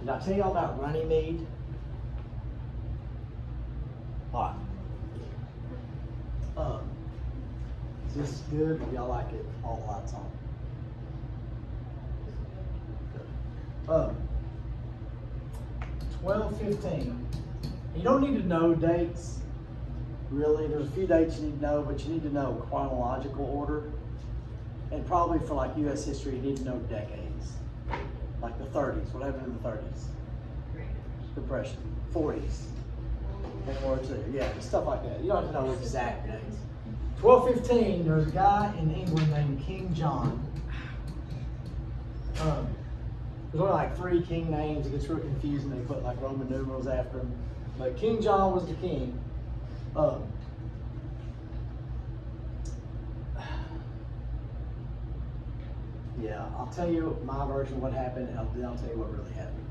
Did I tell y'all about Runnymede? All right. Is this good? Or y'all like it? All the lights on. Good. 12:15. You don't need to know dates, really. There's a few dates you need to know, but you need to know chronological order. And probably for like U.S. history, you need to know decades. Like the 30s. What happened in the 30s? Depression. 40s. World War II. Yeah, stuff like that. You don't have to know exact dates. 12:15, there's a guy in England named King John. There's only like 3 king names. It gets real confusing. They put like Roman numerals after him. But King John was the king. Yeah, I'll tell you my version of what happened, and then I'll tell you what really happened.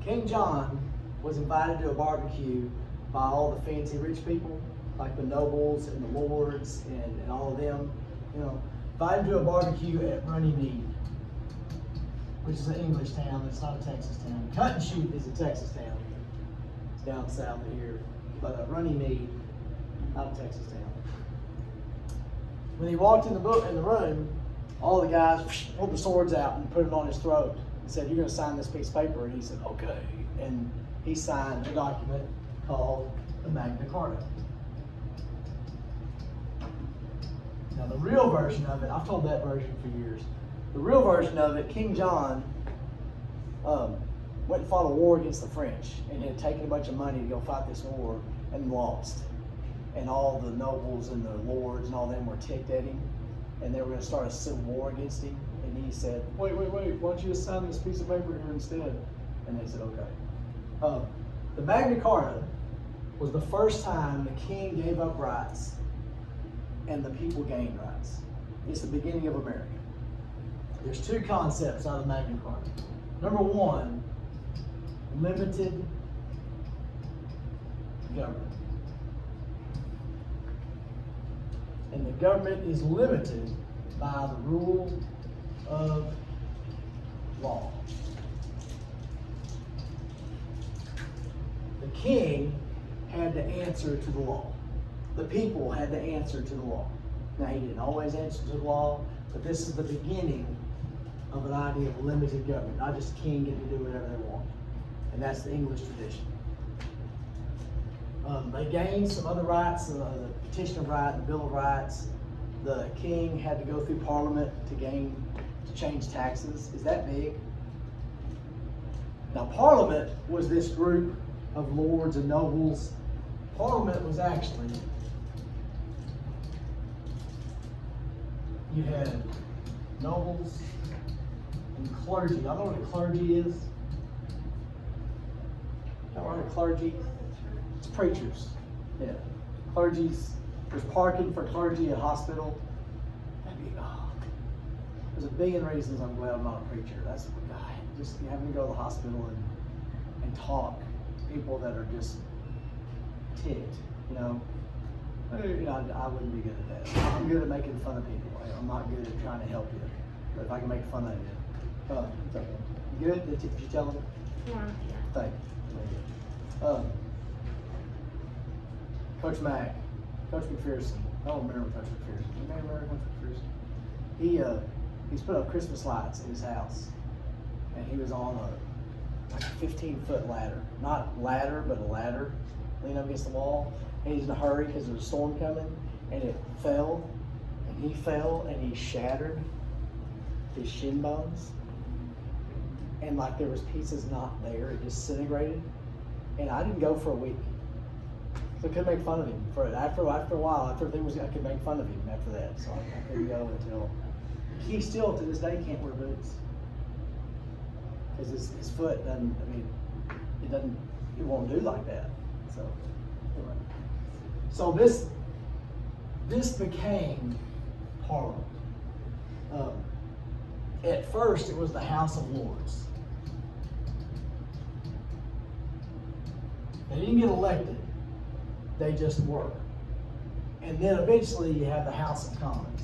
King John was invited to a barbecue by all the fancy rich people, like the nobles and the lords and all of them. You know, invited to a barbecue at Runnymede, which is an English town. It's not a Texas town. Cut and Shoot is a Texas town. It's down south of here. But Runnymede, not a Texas town. When he walked in the room, all the guys pulled the swords out and put it on his throat and said, "You're going to sign this piece of paper." And he said, "Okay." And he signed a document called the Magna Carta. Now the real version of it, I've told that version for years. The real version of it, King John went and fought a war against the French and had taken a bunch of money to go fight this war and lost. And all the nobles and the lords and all them were ticked at him, and they were going to start a civil war against him. And he said, wait, why don't you just sign this piece of paper here instead? And they said, okay. The Magna Carta was the first time the king gave up rights and the people gained rights. It's the beginning of America. There's 2 concepts out of the Magna Carta. Number 1, limited government. And the government is limited by the rule of law. The king had to answer to the law. The people had to answer to the law. Now, he didn't always answer to the law, but this is the beginning of an idea of limited government, not just the king getting to do whatever they want. And that's the English tradition. They gained some other rights, the Petition of Right, the Bill of Rights. The king had to go through Parliament to change taxes. Is that big? Now, Parliament was this group of lords and nobles. Parliament was actually, you had nobles and clergy. Y'all know what a clergy is? Y'all know what a clergy? It's preachers. Yeah. Clergy's, there's parking for clergy at hospital. There's a billion reasons I'm glad I'm not a preacher. That's just having to go to the hospital and talk to people that are just ticked, you know. I wouldn't be good at that. I'm good at making fun of people. I'm not good at trying to help you. But if I can make fun of you, it's okay. You good? Did you tell them? Yeah. Thank you. Coach Mack, Coach McPherson. I don't remember Coach McPherson. You may remember Coach McPherson? He's put up Christmas lights in his house, and he was on a 15-foot ladder. Not ladder, but a ladder, leaning up against the wall. And he's in a hurry because there's a storm coming, and it fell, and he shattered his shin bones, and like there was pieces not there. It disintegrated, and I didn't go for a week. So I couldn't make fun of him after a while. I could make fun of him after that. So I couldn't go until he still to this day can't wear boots because his foot doesn't. I mean, it won't do like that. So anyway, so this became Parliament. At first, it was the House of Lords. They didn't get elected. They just were. And then eventually you have the House of Commons.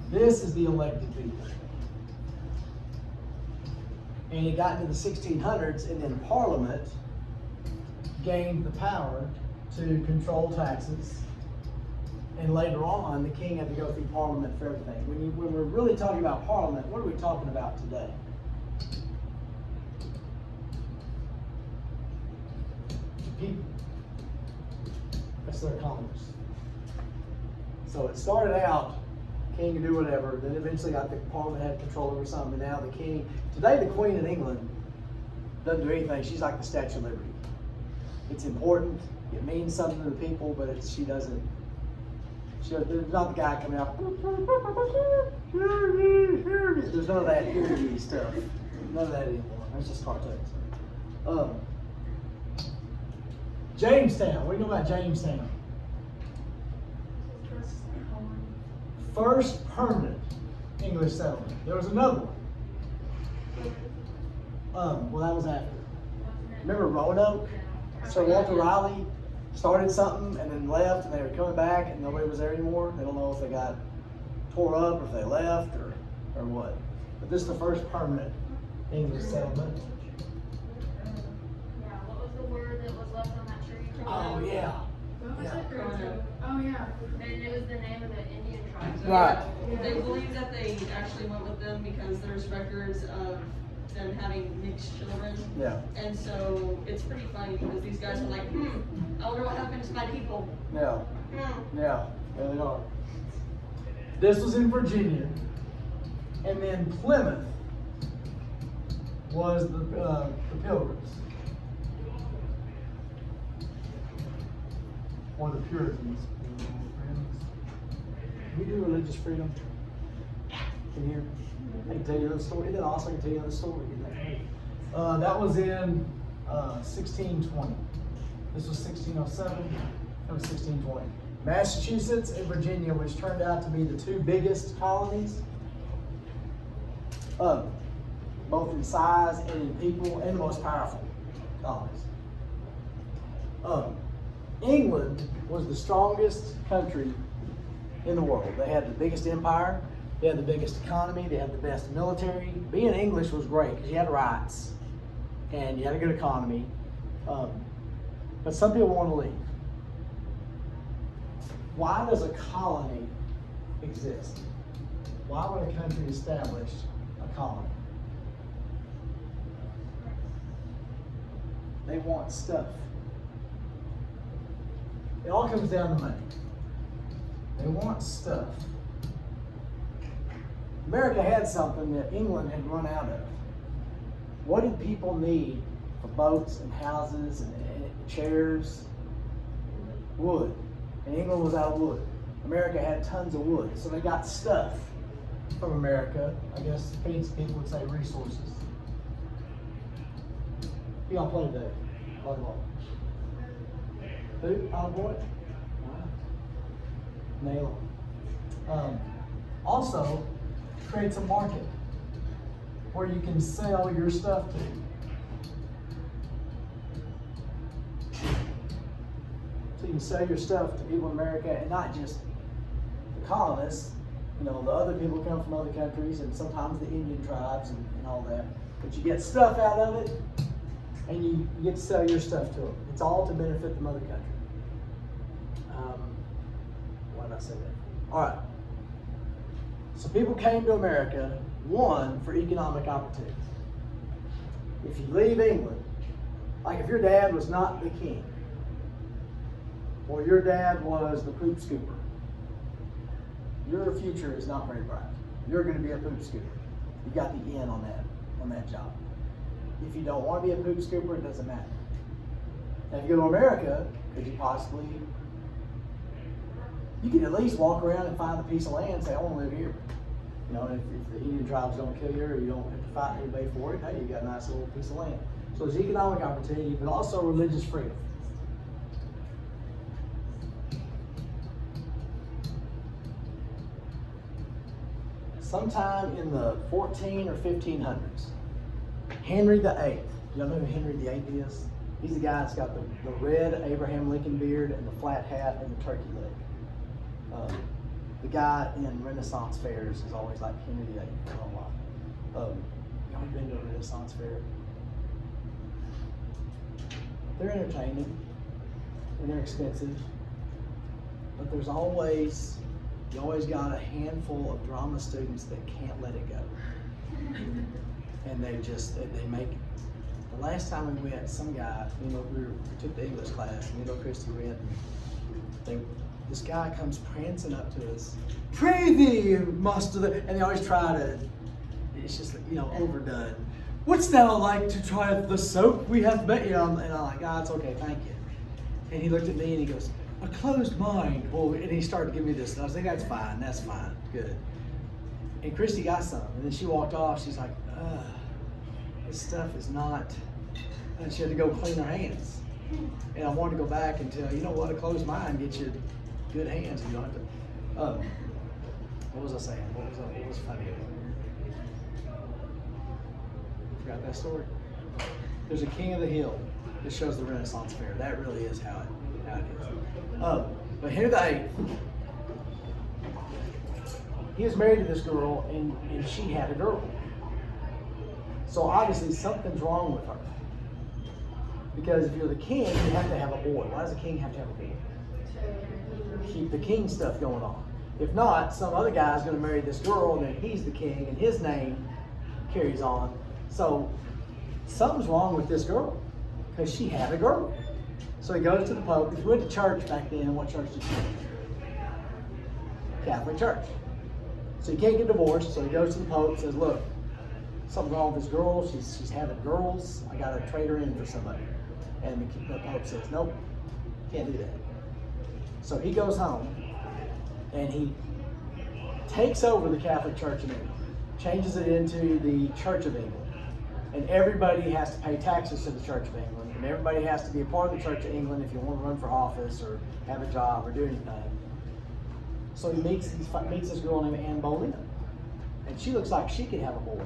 This is the elected people. And it got into the 1600s, and then Parliament gained the power to control taxes. And later on, the king had to go through Parliament for everything. When we're really talking about Parliament, what are we talking about today? The people. That's their Congress. So it started out, king could do whatever, then eventually got the Parliament had control over something, and now the king, today the Queen in England doesn't do anything. She's like the Statue of Liberty. It's important, it means something to the people, but she doesn't, there's not the guy coming out, there's none of that hear stuff. None of that anymore. That's just cartoons. Jamestown. What do you know about Jamestown? First permanent English settlement. There was another one. Well, that was after. Remember Roanoke? Sir Walter Raleigh started something and then left, and they were coming back and nobody was there anymore. They don't know if they got tore up or if they left or what. But this is the first permanent English settlement. Yeah, what was the word that was left on that tree? Oh yeah. What was Yeah. it? Oh yeah. And it was the name of the Indian tribe. Right. They believe that they actually went with them because there's records of them having mixed children. Yeah. And so it's pretty funny because these guys are like, I wonder what happened to my people. Yeah. Yeah. Yeah, they are. This was in Virginia. And then Plymouth was the Pilgrims. Or the Puritans. We do religious freedom in here. I can tell you another story. Then also I can tell you another story. That was in 1620. This was 1607. That was 1620. Massachusetts and Virginia, which turned out to be the two biggest colonies, both in size and in people, and the most powerful colonies. England was the strongest country in the world. They had the biggest empire, they had the biggest economy, they had the best military. Being English was great because you had rights and you had a good economy. But some people want to leave. Why does a colony exist? Why would a country establish a colony? They want stuff. It all comes down to money. They want stuff. America had something that England had run out of. What did people need for boats and houses and chairs? Wood. And England was out of wood. America had tons of wood. So they got stuff from America. I guess fancy people would say resources. Who y'all play today? Volleyball. Who? Oh boy. Nail them. Also, creates a market where you can sell your stuff to. So you can sell your stuff to people in America, and not just the colonists. You know, the other people come from other countries, and sometimes the Indian tribes and all that. But you get stuff out of it, and you get to sell your stuff to them. It's all to benefit the mother country. Why did I say that? All right. So people came to America, one, for economic opportunity. If you leave England, like if your dad was not the king, or your dad was the poop scooper, your future is not very bright. You're going to be a poop scooper. You got the in on that job. If you don't want to be a poop scooper, it doesn't matter. Now, if you go to America, could you possibly, you could at least walk around and find a piece of land and say, I want to live here. You know, if the Indian tribes don't kill you or you don't have to fight anybody for it, hey, you got a nice little piece of land. So there's economic opportunity, but also religious freedom. Sometime in the 14 or 1500s, Henry VIII, you know who Henry VIII is? He's the guy that's got the red Abraham Lincoln beard and the flat hat and the turkey leg. the guy in Renaissance fairs is always like Henry VIII. I don't know why. Y'all been to a Renaissance fair? They're entertaining and they're expensive, but you always got a handful of drama students that can't let it go. And they make, the last time we went, some guy, we took the English class, and Christy went, and this guy comes prancing up to us, "Pray thee, master," and they always try to, it's just, overdone. "Wouldst thou like to try the soap we have made?" And I'm like, it's okay, thank you. And he looked at me and he goes, "A closed mind." Well, and he started giving me this, and I was like, that's fine, good. And Christy got some, and then she walked off. She's like, this stuff is not, and she had to go clean her hands. And I wanted to go back and tell, a closed mind gets you good hands. You don't have to, what was I saying? What was funny? Forgot that story. There's a King of the Hill that shows the Renaissance fair. That really is how it is. But Henry VIII, he was married to this girl, and she had a girl. So obviously something's wrong with her. Because if you're the king, you have to have a boy. Why does the king have to have a boy? Keep the king stuff going on. If not, some other guy's going to marry this girl, and then he's the king, and his name carries on. So something's wrong with this girl, because she had a girl. So he goes to the Pope. If you went to church back then, what church did you go to? Catholic Church. So he can't get divorced, so he goes to the Pope and says, "Look, something's wrong with this girl. She's having girls. I got to trade her in for somebody." And the Pope says, "Nope, can't do that." So he goes home and he takes over the Catholic Church in England, changes it into the Church of England. And everybody has to pay taxes to the Church of England, and everybody has to be a part of the Church of England if you want to run for office or have a job or do anything. So he meets this girl named Anne Boleyn, and she looks like she could have a boy.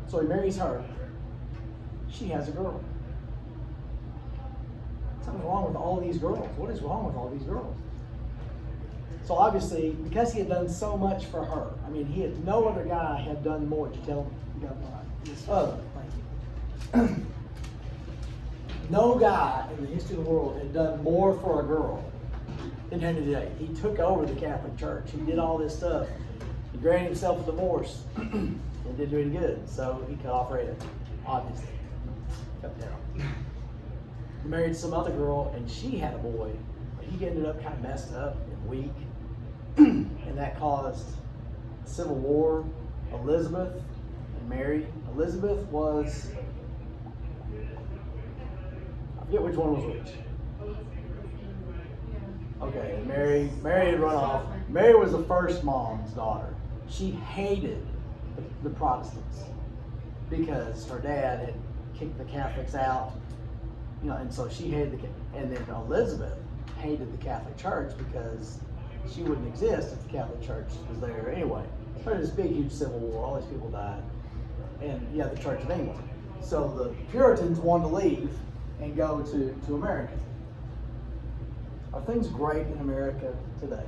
So he marries her. She has a girl. Something's wrong with all these girls. What is wrong with all these girls? So obviously, because he had done so much for her, no other guy had done more. Did you tell him? You got one. Thank you. No guy in the history of the world had done more for a girl than Henry VIII. He took over the Catholic Church. He did all this stuff. He granted himself a divorce and didn't do any good. So he cut off her head, obviously. Cut that off. He married some other girl, and she had a boy, but he ended up kind of messed up and weak. And that caused a civil war. Elizabeth and Mary. Elizabeth was, I forget which one was which. Okay, Mary had run off. Mary was the first mom's daughter. She hated the Protestants because her dad had kicked the Catholics out, and so she hated and then Elizabeth hated the Catholic Church because she wouldn't exist if the Catholic Church was there anyway. There was this big, huge civil war. All these people died. And you have the Church of England. So the Puritans wanted to leave and go to America. Are things great in America today?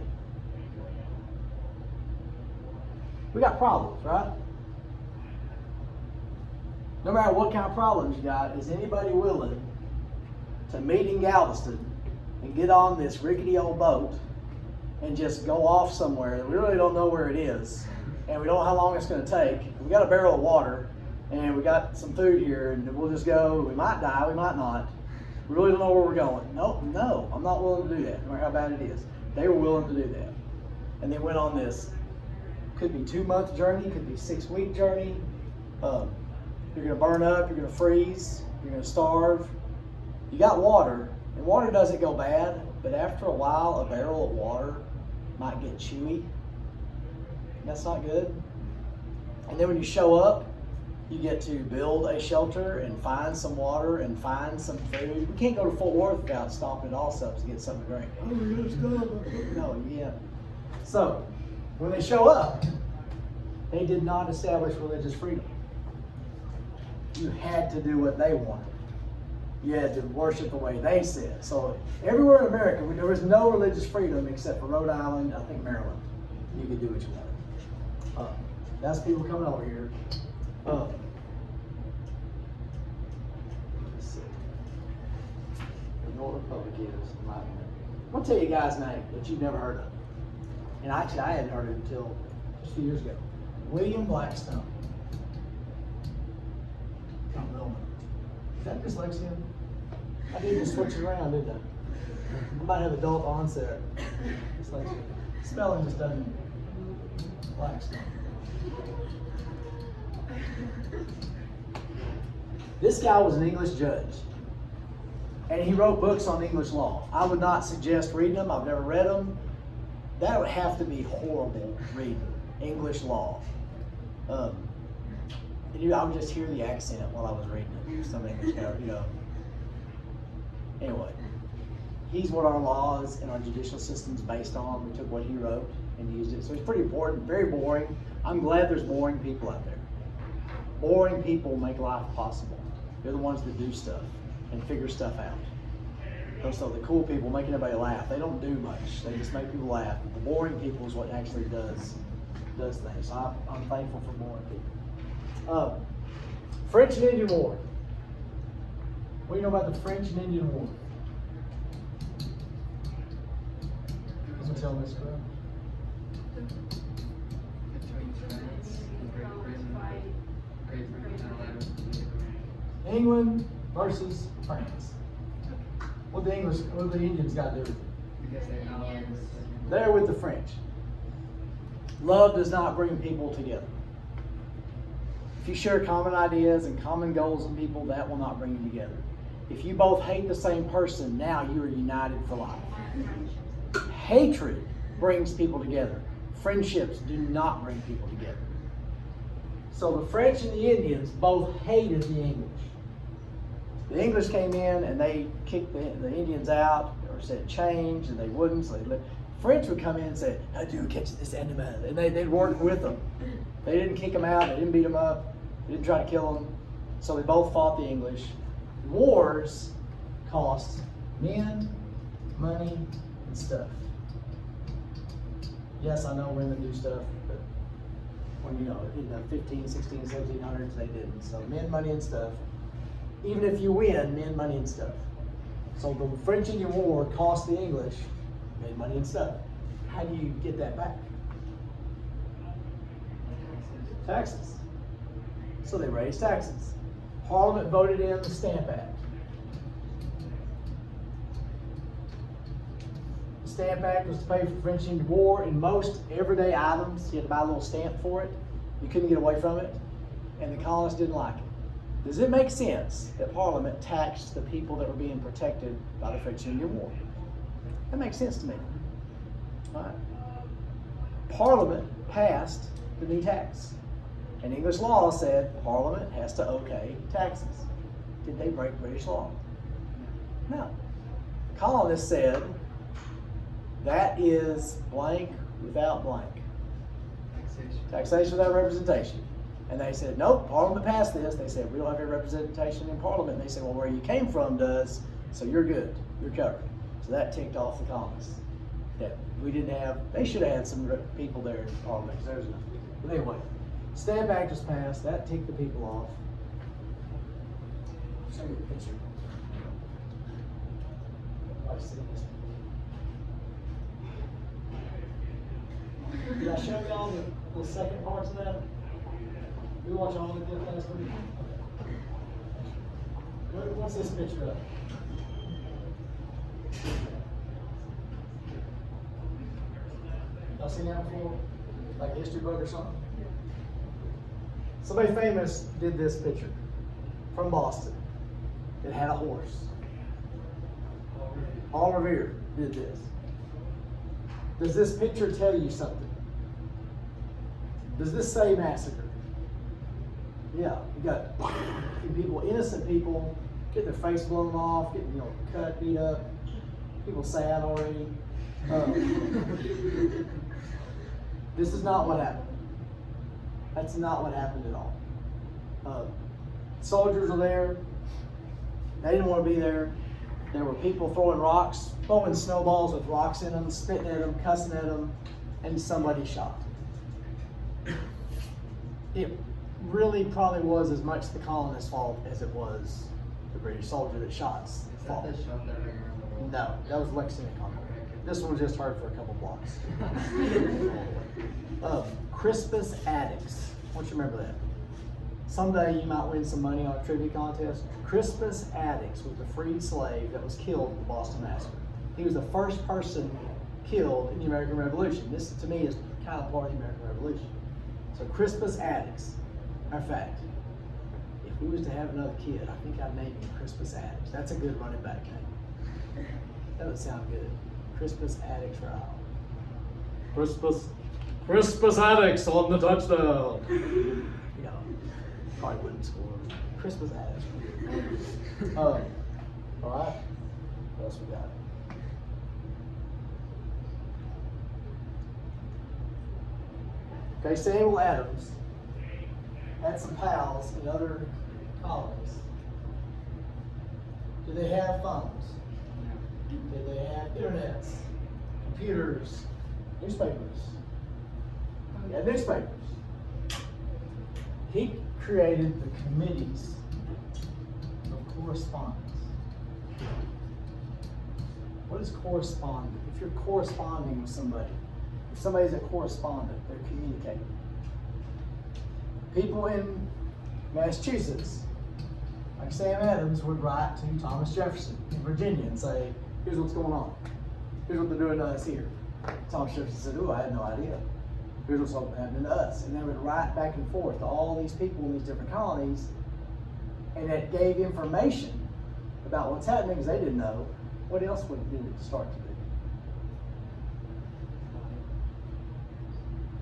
We got problems, right? No matter what kind of problems you got, is anybody willing to meet in Galveston and get on this rickety old boat and just go off somewhere that we really don't know where it is, and we don't know how long it's going to take? We got a barrel of water, and we got some food here, and we'll just go. We might die, we might not. We really don't know where we're going. No, I'm not willing to do that, no matter how bad it is. They were willing to do that. And they went on this, could be 2-month journey, could be 6-week journey. You're going to burn up, you're going to freeze, you're going to starve. You got water, and water doesn't go bad, but after a while, a barrel of water might get chewy. That's not good. And then when you show up, you get to build a shelter and find some water and find some food. We can't go to Fort Worth without stopping at Allsup's to get something to drink. Oh, let's go. No, yeah. So, when they show up, they did not establish religious freedom. You had to do what they wanted. You had to worship the way they said. So everywhere in America, there was no religious freedom except for Rhode Island, I think Maryland. You do what you want. That's people coming over here. Let's see. What Republic is enlightenment. I'm gonna tell you a guy's name that you've never heard of. And actually, I hadn't heard of it until just a few years ago. William Blackstone. Not Millman. Is that dyslexia? I did just switch it around, didn't I? I might have adult onset dyslexia. Spelling just doesn't. Blackstone. This guy was an English judge. And he wrote books on English law. I would not suggest reading them. I've never read them. That would have to be horrible reading English law. And I would just hear the accent while I was reading it. Some English guy, Anyway, he's what our laws and our judicial system's based on. We took what he wrote and used it. So it's pretty important, very boring. I'm glad there's boring people out there. Boring people make life possible. They're the ones that do stuff and figure stuff out. So the cool people making everybody laugh, they don't do much. They just make people laugh. But the boring people is what actually does things. So I'm thankful for boring people. French and Indian War. What do you know about the French and Indian War? Doesn't tell me this correct. Between France and Great Britain. England versus France. What the Indians got to do? Because they allied with They're with the French. Love does not bring people together. If you share common ideas and common goals in people, that will not bring you together. If you both hate the same person, now you are united for life. Hatred brings people together. Friendships do not bring people together. So the French and the Indians both hated the English. The English came in and they kicked the Indians out or said change, and they wouldn't. So French would come in and say, "How do you catch this animal?" And they'd work with them. They didn't kick them out. They didn't beat them up. They didn't try to kill them. So they both fought the English. Wars cost men, money, and stuff. Yes, I know women do stuff, but when in the 15, 16, 1700s, they didn't. So men, money, and stuff. Even if you win, men, money, and stuff. So the French-Indian War cost the English men, money, and stuff. How do you get that back? Taxes. So they raised taxes. Parliament voted in the Stamp Act. The Stamp Act was to pay for the French-Indian War. In most everyday items, you had to buy a little stamp for it. You couldn't get away from it. And the colonists didn't like it. Does it make sense that Parliament taxed the people that were being protected by the French-Indian War? That makes sense to me. All right. Parliament passed the new tax. And English law said Parliament has to okay taxes. Did they break British law? No. The colonists said that is blank without blank. Taxation without representation. And they said, nope, Parliament passed this. They said, we don't have any representation in Parliament. And they said, well, where you came from does, so you're good. You're covered. So that ticked off the colonists. That we didn't have, they should have had some people there in Parliament, because there's enough. But anyway, Stamp Act was passed. That ticked the people off. Show you a picture. Everybody see this? Did I show y'all the second parts of that? We watch all of it last week. What's this picture of? Y'all seen that before? Like a history book or something? Somebody famous did this picture from Boston. It had a horse. Paul Revere did this. Does this picture tell you something? Does this say massacre? Yeah, you got people, innocent people, getting their face blown off, getting cut, beat up, people sad already. This is not what happened. That's not what happened at all. Soldiers were there. They didn't want to be there. There were people throwing snowballs with rocks in them, spitting at them, cussing at them, and somebody shot. it really probably was as much the colonists' fault as it was the British soldier that shot. Is that the shot that ring around the world? No, that was Lexington Concord. This one was just heard for a couple blocks. Crispus Attucks. Don't you remember that? Someday you might win some money on a trivia contest. Crispus Attucks was the freed slave that was killed in the Boston Massacre. He was the first person killed in the American Revolution. This, to me, is kind of part of the American Revolution. So Crispus Attucks. Matter of fact, if we was to have another kid, I think I'd name him Crispus Attucks. That's a good running back name. That would sound good. Crispus Attucks for Iowa. Crispus Attucks on the touchdown. You know, probably wouldn't score. Crispus Attucks. All right. What else we got? Okay, Samuel Adams had some pals in other colonies. Did they have phones? Did they have internets, computers, newspapers? He had newspapers. He created the committees of correspondence. What is correspondent? If you're corresponding with somebody, if somebody's a correspondent, they're communicating. People in Massachusetts, like Sam Adams, would write to Thomas Jefferson in Virginia and say, here's what's going on. Here's what they're doing to us here. Thomas Jefferson said, oh, I had no idea. Here's what's happening to us. And they would write back and forth to all these people in these different colonies, and it gave information about what's happening because they didn't know. What else would it do to start to do?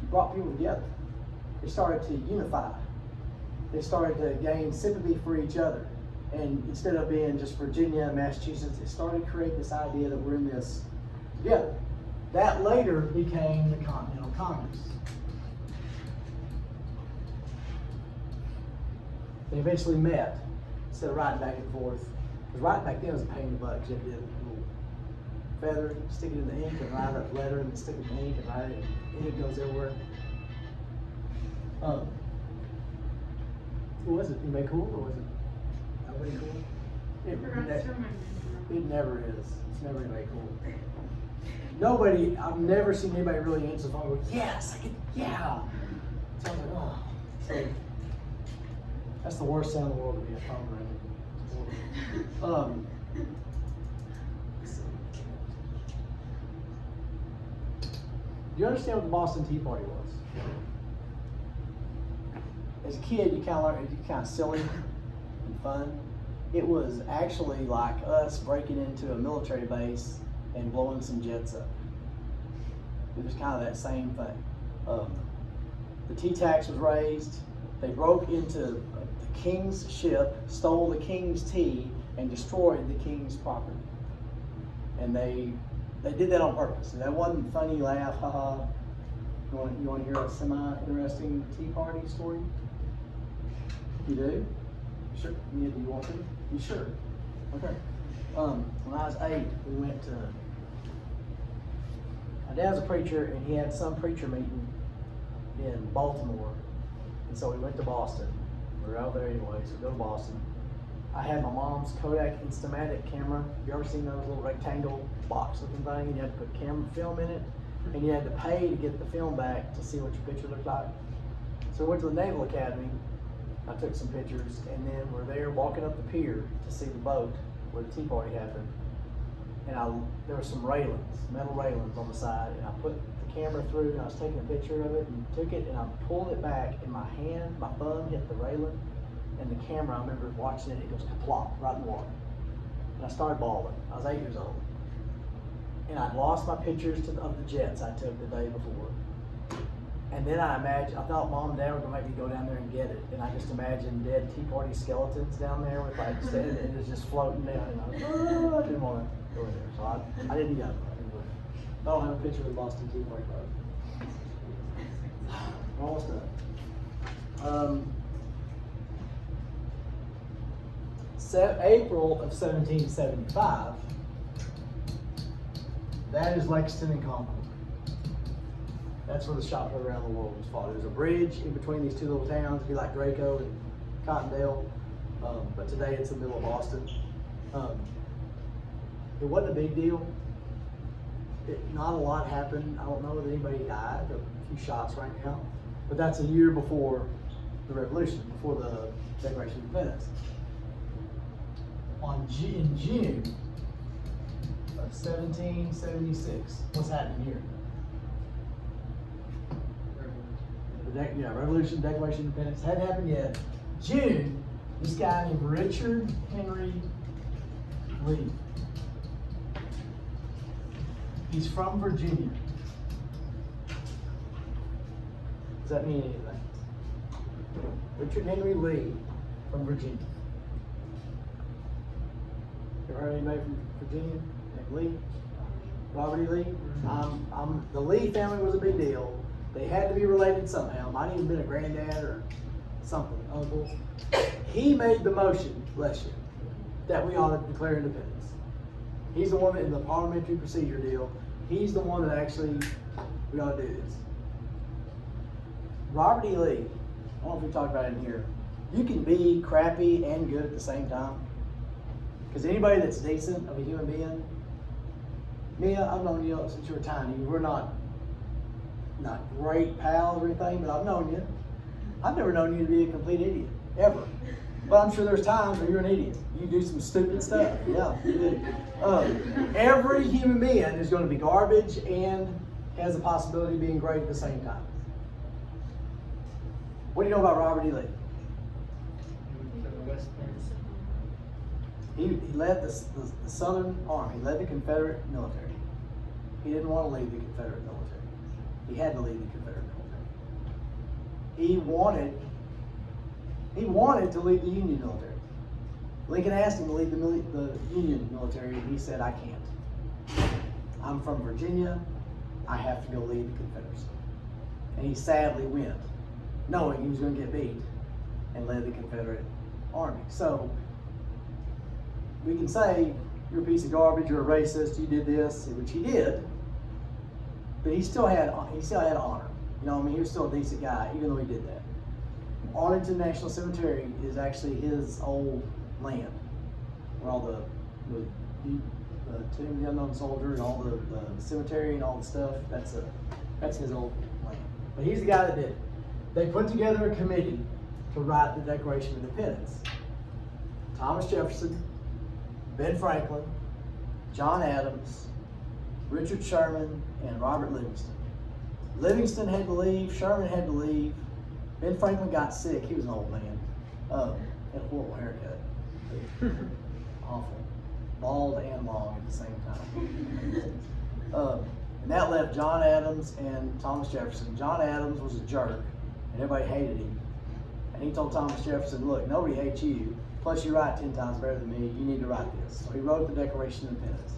It brought people together. They started to unify. They started to gain sympathy for each other. And instead of being just Virginia and Massachusetts, it started to create this idea that we're in this together. That later became the Continental Congress. They eventually met instead of writing back and forth. Because writing back then was a pain in the butt because you had to get a little feather, stick it in the ink, and write a letter, and then stick it in the ink, and write it, and ink goes everywhere. Who was it? Anybody cool, or was it nobody cool? It never is. It's never anybody cool. Nobody, I've never seen anybody really answer the phone and go, yes, I get, yeah. So I was like, oh. So, that's the worst sound in the world to be a phone ring. Let's see. Do you understand what the Boston Tea Party was? As a kid, you kind of learned, it's kind of silly and fun. It was actually like us breaking into a military base and blowing some jets up. It was kind of that same thing. The tea tax was raised. They broke into the king's ship, stole the king's tea, and destroyed the king's property. And they did that on purpose. And that wasn't funny laugh, haha. You want to hear a semi-interesting tea party story? You do? Sure. Do you want to? You sure? Okay. When I was 8, we went to. My dad's a preacher, and he had some preacher meeting in Baltimore, and so we went to Boston. We were out there anyway, so we go to Boston. I had my mom's Kodak Instamatic camera. You ever seen those little rectangle box-looking thing? And you had to put camera film in it, and you had to pay to get the film back to see what your picture looked like. So we went to the Naval Academy. I took some pictures, and then we're there walking up the pier to see the boat where the tea party happened. And there were some railings, metal railings on the side, and I put the camera through, and I was taking a picture of it, and took it, and I pulled it back, and my thumb hit the railing, and the camera, I remember watching it, it goes plop right in the water. And I started bawling. I was 8 years old. And I'd lost my pictures of the jets I took the day before. And then I thought Mom and Dad were gonna make me go down there and get it. And I just imagined dead Tea Party skeletons down there with like, and it was just floating down. And I didn't want to go in there. So I didn't go. I don't have a picture of the Boston Tea Party though. We're almost done. April of 1775, that is Lexington and Concord. That's where the shot put around the world was fought. There's a bridge in between these two little towns, it'd be like Draco and Cottondale, but today it's the middle of Austin. It wasn't a big deal. Not a lot happened. I don't know that anybody died. A few shots right now, but that's a year before the Revolution, before the Declaration of Independence. In June of 1776, what's happening here? Revolution, Declaration of Independence hadn't happened yet. June, this guy named Richard Henry Lee. He's from Virginia. Does that mean anything? Richard Henry Lee from Virginia. You ever heard anybody from Virginia named Lee? Robert E. Lee? The Lee family was a big deal. They had to be related somehow. Might even been a granddad or something, uncle. He made the motion, bless you, that we ought to declare independence. He's the one that in the parliamentary procedure deal, he's the one that actually, we ought to do this. Robert E. Lee, I don't know if we talked about it in here. You can be crappy and good at the same time. Because anybody that's decent of a human being, Mia, I've known you since you were tiny. We're not great pals or anything, but I've known you. I've never known you to be a complete idiot, ever. But I'm sure there's times where you're an idiot. You do some stupid stuff. Yeah, you do. Every human being is going to be garbage and has a possibility of being great at the same time. What do you know about Robert E. Lee? He led the Southern Army. He led the Confederate military. He didn't want to lead the Confederate military. He had to lead the Confederate military. He wanted to lead the Union military. Lincoln asked him to lead the Union military, and he said, I can't. I'm from Virginia. I have to go lead the Confederacy. And he sadly went, knowing he was going to get beat, and led the Confederate Army. So we can say, you're a piece of garbage, you're a racist, you did this, which he did, but he still had honor. You know what I mean? He was still a decent guy, even though he did that. Arlington National Cemetery is actually his old land, where all the Tomb of the Unknown Soldier and all the cemetery and all the stuff, that's his old land. But he's the guy that did it. They put together a committee to write the Declaration of Independence. Thomas Jefferson, Ben Franklin, John Adams, Richard Sherman, and Robert Livingston. Livingston had to leave, Sherman had to leave. Ben Franklin got sick, he was an old man. Had a horrible haircut. Awful. Bald and long at the same time. And that left John Adams and Thomas Jefferson. John Adams was a jerk, and everybody hated him. And he told Thomas Jefferson, look, nobody hates you. Plus, you write 10 times better than me. You need to write this. So he wrote the Declaration of Independence.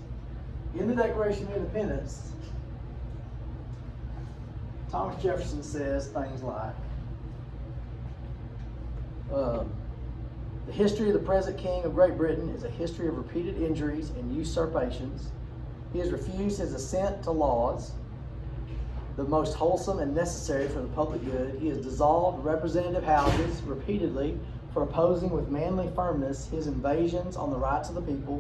In the Declaration of Independence, Thomas Jefferson says things like, the history of the present King of Great Britain is a history of repeated injuries and usurpations. He has refused his assent to laws, the most wholesome and necessary for the public good. He has dissolved representative houses repeatedly for opposing with manly firmness his invasions on the rights of the people.